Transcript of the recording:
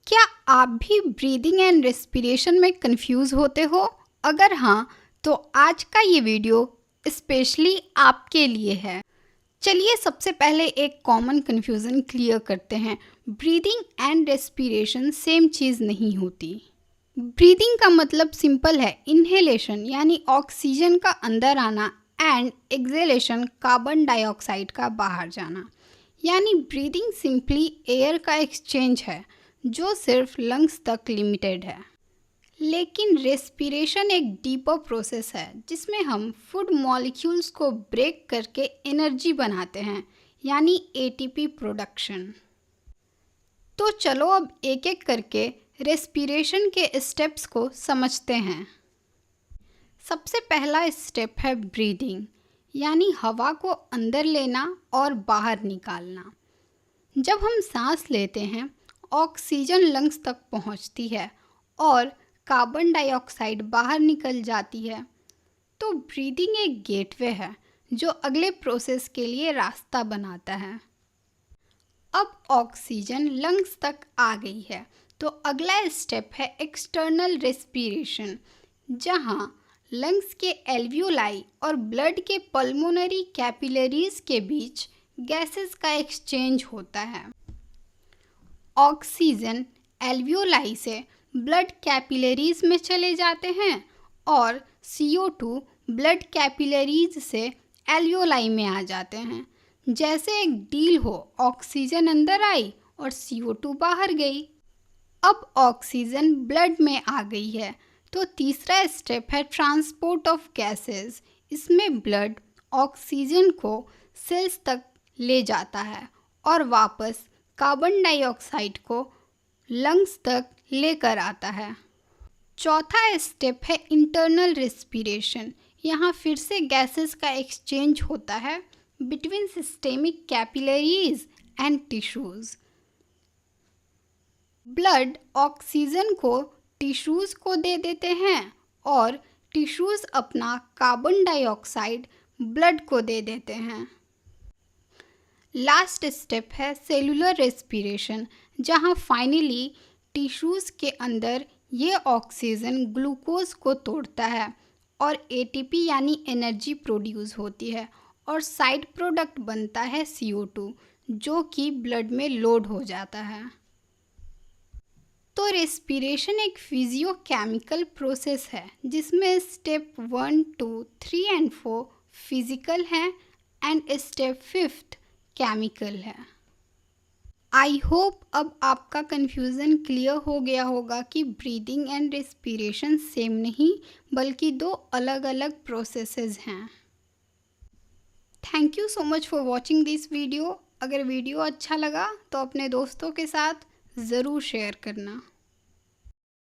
क्या आप भी ब्रीदिंग एंड रेस्पिरेशन में कंफ्यूज होते हो? अगर हाँ, तो आज का ये वीडियो स्पेशली आपके लिए है। चलिए सबसे पहले एक कॉमन कंफ्यूजन क्लियर करते हैं। ब्रीदिंग एंड रेस्पिरेशन सेम चीज़ नहीं होती। ब्रीदिंग का मतलब सिंपल है, इन्हेलेशन यानी ऑक्सीजन का अंदर आना एंड एक्सेलेशन कार्बन डाइऑक्साइड का बाहर जाना। यानी ब्रीदिंग सिंपली एयर का एक्सचेंज है जो सिर्फ लंग्स तक लिमिटेड है। लेकिन रेस्पिरेशन एक डीपर प्रोसेस है जिसमें हम फूड मॉलिक्यूल्स को ब्रेक करके एनर्जी बनाते हैं, यानी एटीपी प्रोडक्शन। तो चलो अब एक एक करके रेस्पिरेशन के स्टेप्स को समझते हैं। सबसे पहला स्टेप है ब्रीदिंग, यानी हवा को अंदर लेना और बाहर निकालना। जब हम सांस लेते हैं, ऑक्सीजन लंग्स तक पहुंचती है और कार्बन डाइऑक्साइड बाहर निकल जाती है। तो ब्रीदिंग एक गेटवे है जो अगले प्रोसेस के लिए रास्ता बनाता है। अब ऑक्सीजन लंग्स तक आ गई है, तो अगला स्टेप है एक्सटर्नल रेस्पिरेशन, जहां लंग्स के एल्वियोलाई और ब्लड के पल्मोनरी कैपिलरीज के बीच गैसेस का एक्सचेंज होता है। ऑक्सीजन एल्वियोलाई से ब्लड कैपिलरीज में चले जाते हैं और CO2 ब्लड कैपिलरीज से एल्वियोलाई में आ जाते हैं। जैसे एक डील हो, ऑक्सीजन अंदर आई और CO2 बाहर गई। अब ऑक्सीजन ब्लड में आ गई है, तो तीसरा स्टेप है ट्रांसपोर्ट ऑफ गैसेस। इसमें ब्लड ऑक्सीजन को सेल्स तक ले जाता है और वापस कार्बन डाइऑक्साइड को लंग्स तक लेकर आता है। चौथा स्टेप है इंटरनल रेस्पिरेशन। यहाँ फिर से गैसेस का एक्सचेंज होता है between systemic capillaries and tissues. Blood oxygen को टिश्यूज को दे देते हैं और टिश्यूज अपना कार्बन डाइऑक्साइड ब्लड को दे देते हैं। लास्ट स्टेप है सेलुलर रेस्पिरेशन, जहाँ फाइनली टिश्यूज़ के अंदर ये ऑक्सीजन ग्लूकोज को तोड़ता है और एटीपी यानी एनर्जी प्रोड्यूस होती है और साइड प्रोडक्ट बनता है CO2, जो कि ब्लड में लोड हो जाता है। तो रेस्पिरेशन एक फिजियोकेमिकल प्रोसेस है जिसमें स्टेप 1, 2, 3 एंड 4 फिजिकल हैं एंड स्टेप 5 केमिकल है। आई होप अब आपका कन्फ्यूज़न क्लियर हो गया होगा कि ब्रीदिंग एंड रेस्पिरेशन सेम नहीं बल्कि दो अलग अलग प्रोसेसेस हैं। Thank you so much for watching this video. अगर वीडियो अच्छा लगा तो अपने दोस्तों के साथ ज़रूर शेयर करना।